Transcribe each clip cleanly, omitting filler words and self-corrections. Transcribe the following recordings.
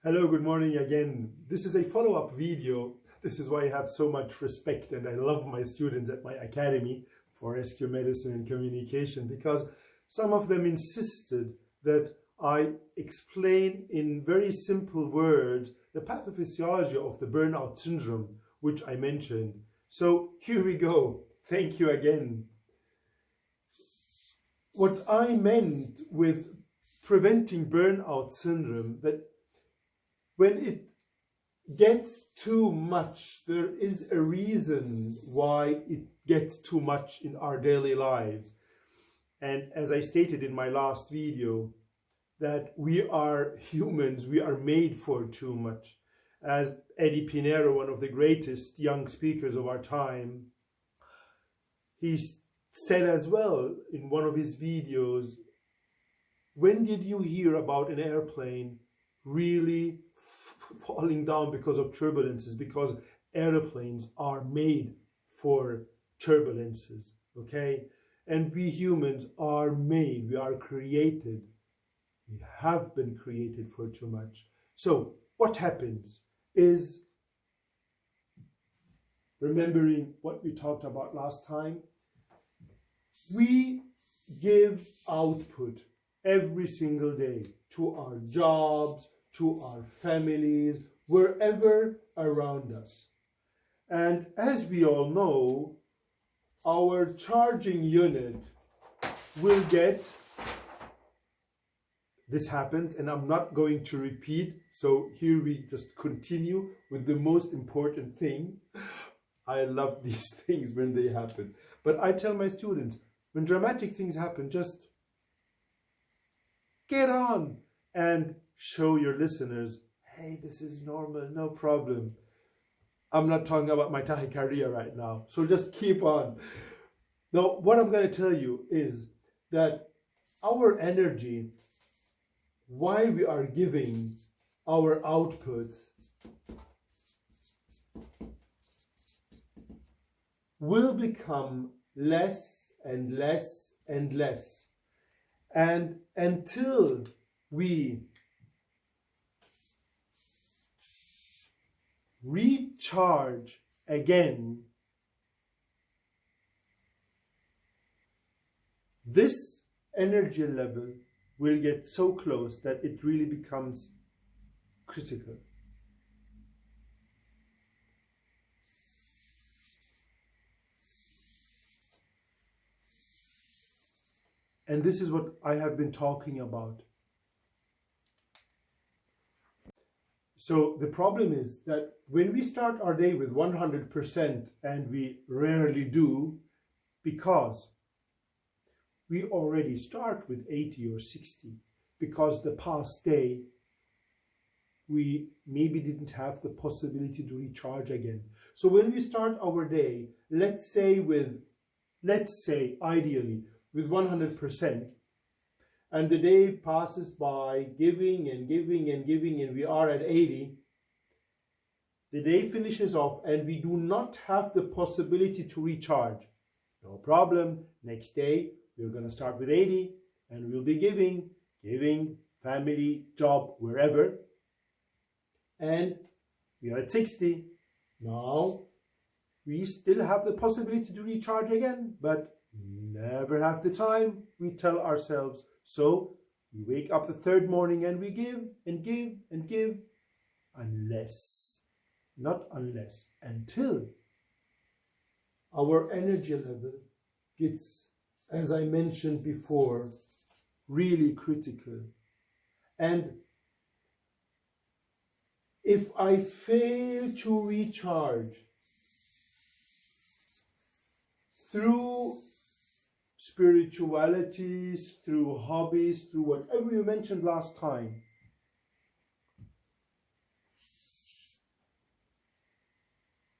Hello, good morning again. This is a follow-up video. This is why I have so much respect and I love my students at my academy for rescue medicine and communication, because some of them insisted that I explain in very simple words the pathophysiology of the burnout syndrome, which I mentioned. So here we go. Thank you again. What I meant with preventing burnout syndrome, that when it gets too much, there is a reason why it gets too much in our daily lives. And as I stated in my last video, that we are humans, we are made for too much. As Eddie Pinero, one of the greatest young speakers of our time, he said as well in one of his videos, when did you hear about an airplane really falling down because of turbulences? Because airplanes are made for turbulences, okay? And we humans are made, we are created, we have been created for too much. So what happens is, remembering what we talked about last time, we give output every single day to our jobs, to our families, wherever around us. And as we all know, our charging unit will get, this happens, and I'm not going to repeat, so here we just continue with the most important thing. I love these things when they happen. But I tell my students, when dramatic things happen, just get on and show your listeners, hey, this is normal, no problem. I'm not talking about my tachycardia right now, so just keep on. Now, what I'm going to tell you is that our energy, while we are giving our outputs, will become less and less and less. And until we recharge again, this energy level will get so close that it really becomes critical. And this is what I have been talking about. So the problem is that when we start our day with 100%, and we rarely do, because we already start with 80 or 60, because the past day we maybe didn't have the possibility to recharge again. So when we start our day, let's say ideally with 100%, and the day passes by giving and giving and giving, and we are at 80, the day finishes off and we do not have the possibility to recharge. No problem. Next day, we're going to start with 80 and we'll be giving, family, job, wherever. And we are at 60. Now, we still have the possibility to recharge again, but never have the time, we tell ourselves. So we wake up the third morning and we give and give and give, until our energy level gets, as I mentioned before, really critical. And if I fail to recharge through spiritualities, through hobbies, through whatever you mentioned last time,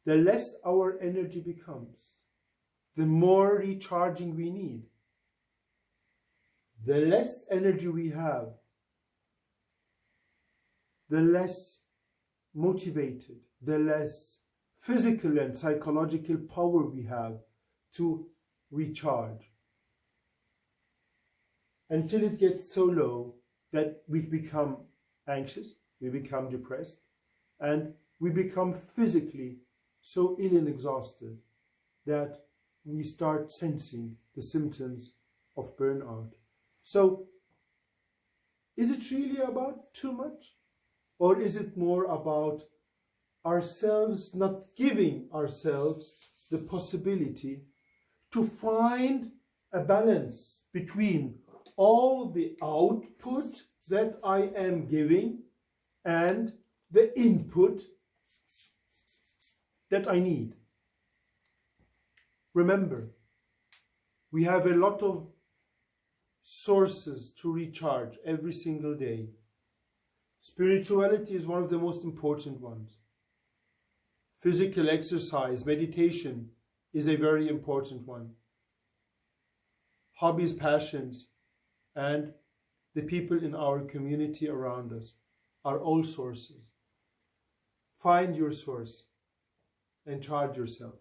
the less our energy becomes, the more recharging we need. The less energy we have, the less motivated, the less physical and psychological power we have to recharge, until it gets so low that we become anxious, we become depressed, and we become physically so ill and exhausted that we start sensing the symptoms of burnout. So, is it really about too much? Or is it more about ourselves not giving ourselves the possibility to find a balance between all the output that I am giving and the input that I need? Remember, we have a lot of sources to recharge every single day. Spirituality is one of the most important ones. Physical exercise, meditation is a very important one. Hobbies, passions, and the people in our community around us are all sources. Find your source and charge yourself.